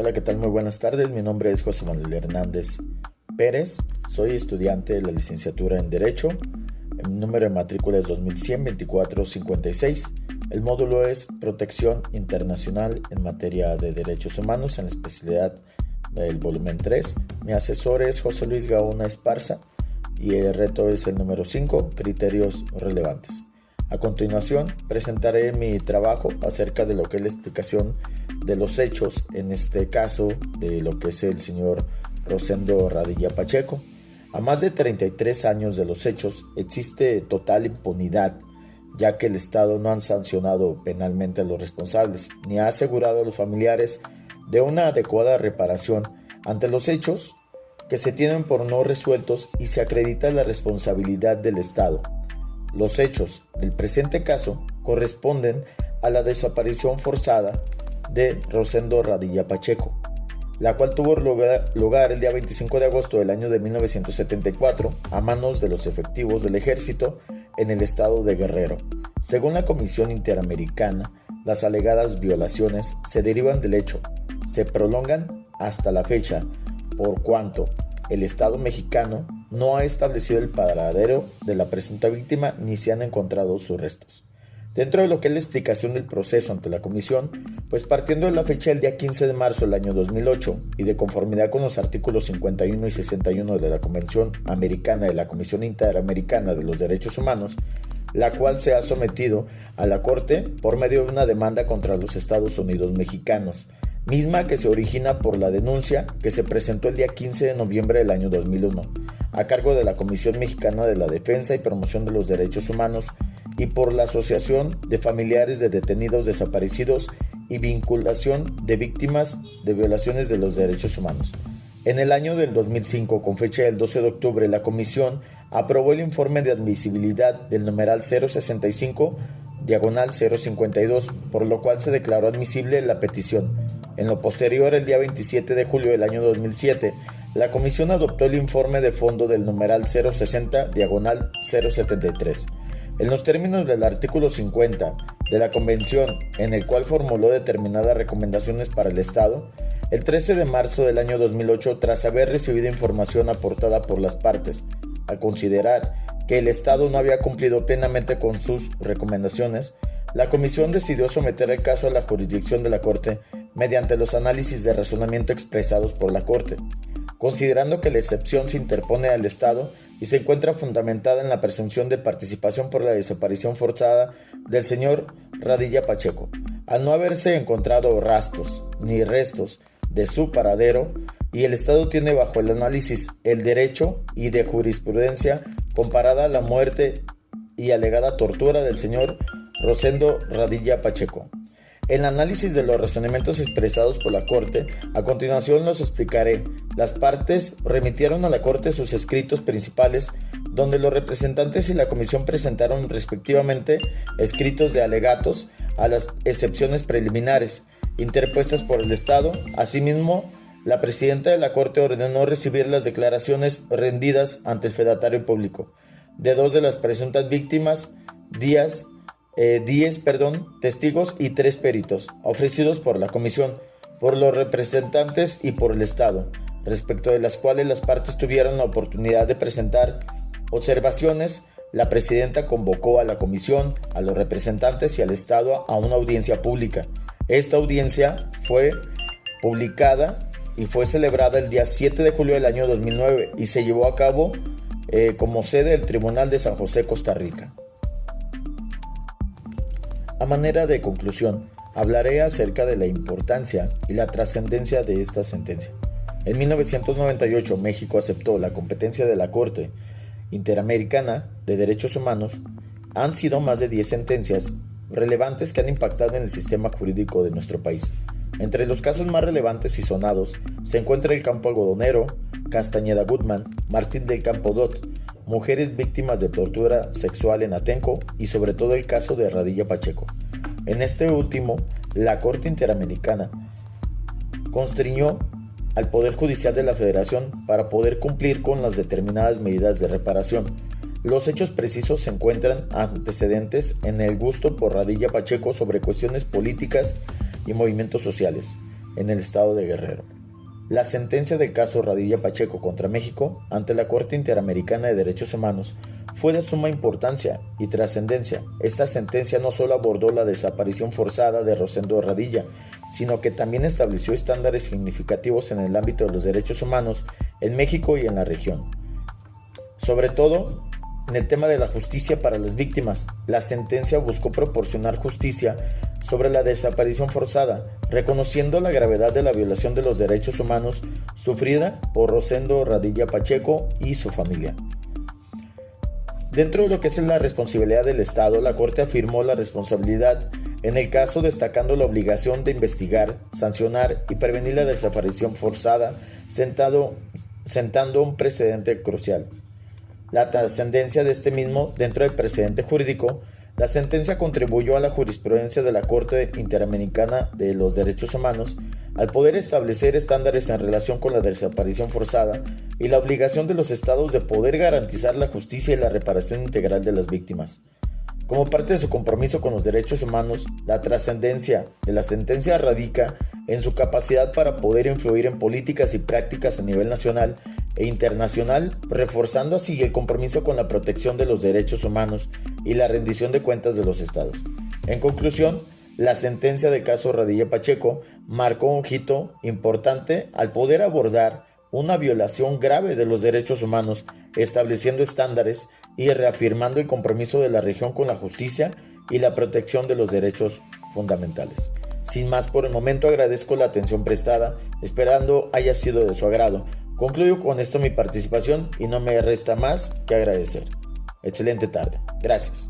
Hola, ¿qué tal? Muy buenas tardes. Mi nombre es José Manuel Hernández Pérez. Soy estudiante de la licenciatura en Derecho. El número de matrícula es 2100-2456. El módulo es Protección Internacional en materia de derechos humanos en la especialidad del volumen 3. Mi asesor es José Luis Gaona Esparza y el reto es el número 5, criterios relevantes. A continuación, presentaré mi trabajo acerca de lo que es la explicación de los hechos, en este caso de lo que es el señor Rosendo Radilla Pacheco. A más de 33 años de los hechos, existe total impunidad, ya que el Estado no ha sancionado penalmente a los responsables, ni ha asegurado a los familiares de una adecuada reparación ante los hechos que se tienen por no resueltos y se acredita la responsabilidad del Estado. Los hechos del presente caso corresponden a la desaparición forzada de Rosendo Radilla Pacheco, la cual tuvo lugar el día 25 de agosto del año de 1974 a manos de los efectivos del ejército en el estado de Guerrero. Según la Comisión Interamericana, las alegadas violaciones se derivan del hecho, se prolongan hasta la fecha, por cuanto el Estado mexicano no ha establecido el paradero de la presunta víctima ni se han encontrado sus restos. Dentro de lo que es la explicación del proceso ante la comisión, pues partiendo de la fecha del día 15 de marzo del año 2008 y de conformidad con los artículos 51 y 61 de la Convención Americana de la Comisión Interamericana de los Derechos Humanos, la cual se ha sometido a la Corte por medio de una demanda contra los Estados Unidos mexicanos, misma que se origina por la denuncia que se presentó el día 15 de noviembre del año 2001, a cargo de la Comisión Mexicana de la Defensa y Promoción de los Derechos Humanos y por la Asociación de Familiares de Detenidos Desaparecidos y Vinculación de Víctimas de Violaciones de los Derechos Humanos. En el año del 2005, con fecha del 12 de octubre, la Comisión aprobó el informe de admisibilidad del numeral 065/052, por lo cual se declaró admisible la petición. En lo posterior, el día 27 de julio del año 2007, la Comisión adoptó el informe de fondo del numeral 060/073. En los términos del artículo 50 de la Convención, en el cual formuló determinadas recomendaciones para el Estado, el 13 de marzo del año 2008, tras haber recibido información aportada por las partes, al considerar que el Estado no había cumplido plenamente con sus recomendaciones, la Comisión decidió someter el caso a la jurisdicción de la Corte mediante los análisis de razonamiento expresados por la Corte, considerando que la excepción se interpone al Estado y se encuentra fundamentada en la presunción de participación por la desaparición forzada del señor Radilla Pacheco, al no haberse encontrado rastros ni restos de su paradero, y el Estado tiene bajo el análisis el derecho y de jurisprudencia comparada a la muerte y alegada tortura del señor Rosendo Radilla Pacheco. El análisis de los razonamientos expresados por la Corte, a continuación los explicaré. Las partes remitieron a la Corte sus escritos principales, donde los representantes y la Comisión presentaron respectivamente escritos de alegatos a las excepciones preliminares interpuestas por el Estado. Asimismo, la presidenta de la Corte ordenó recibir las declaraciones rendidas ante el fedatario público de dos de las presuntas víctimas, 10 testigos y 3 peritos, ofrecidos por la Comisión, por los representantes y por el Estado, respecto de las cuales las partes tuvieron la oportunidad de presentar observaciones. La presidenta convocó a la Comisión, a los representantes y al Estado a una audiencia pública. Esta audiencia fue publicada y fue celebrada el día 7 de julio del año 2009 y se llevó a cabo como sede del Tribunal de San José, Costa Rica. A manera de conclusión, hablaré acerca de la importancia y la trascendencia de esta sentencia. En 1998, México aceptó la competencia de la Corte Interamericana de Derechos Humanos. Han sido más de 10 sentencias relevantes que han impactado en el sistema jurídico de nuestro país. Entre los casos más relevantes y sonados se encuentra el campo algodonero, Castañeda Gutman, Martín del Campo Dot, mujeres víctimas de tortura sexual en Atenco y sobre todo el caso de Radilla Pacheco. En este último, la Corte Interamericana constriñó al Poder Judicial de la Federación para poder cumplir con las determinadas medidas de reparación. Los hechos precisos se encuentran antecedentes en el gusto por Radilla Pacheco sobre cuestiones políticas y movimientos sociales. en el estado de Guerrero. La sentencia del caso Radilla Pacheco contra México ante la Corte Interamericana de Derechos Humanos fue de suma importancia y trascendencia. Esta sentencia no solo abordó la desaparición forzada de Rosendo Radilla, sino que también estableció estándares significativos en el ámbito de los derechos humanos en México y en la región. Sobre todo, en el tema de la justicia para las víctimas, la sentencia buscó proporcionar justicia sobre la desaparición forzada, reconociendo la gravedad de la violación de los derechos humanos sufrida por Rosendo Radilla Pacheco y su familia. Dentro de lo que es la responsabilidad del Estado, la Corte afirmó la responsabilidad en el caso, destacando la obligación de investigar, sancionar y prevenir la desaparición forzada, sentando un precedente crucial. La trascendencia de este mismo dentro del precedente jurídico, la sentencia contribuyó a la jurisprudencia de la Corte Interamericana de los Derechos Humanos al poder establecer estándares en relación con la desaparición forzada y la obligación de los estados de poder garantizar la justicia y la reparación integral de las víctimas. Como parte de su compromiso con los derechos humanos, la trascendencia de la sentencia radica en su capacidad para poder influir en políticas y prácticas a nivel nacional e internacional, reforzando así el compromiso con la protección de los derechos humanos y la rendición de cuentas de los estados. En conclusión, la sentencia del caso Radilla Pacheco marcó un hito importante al poder abordar una violación grave de los derechos humanos, estableciendo estándares y reafirmando el compromiso de la región con la justicia y la protección de los derechos fundamentales. Sin más por el momento, agradezco la atención prestada, esperando haya sido de su agrado. Concluyo con esto mi participación y no me resta más que agradecer. Excelente tarde. Gracias.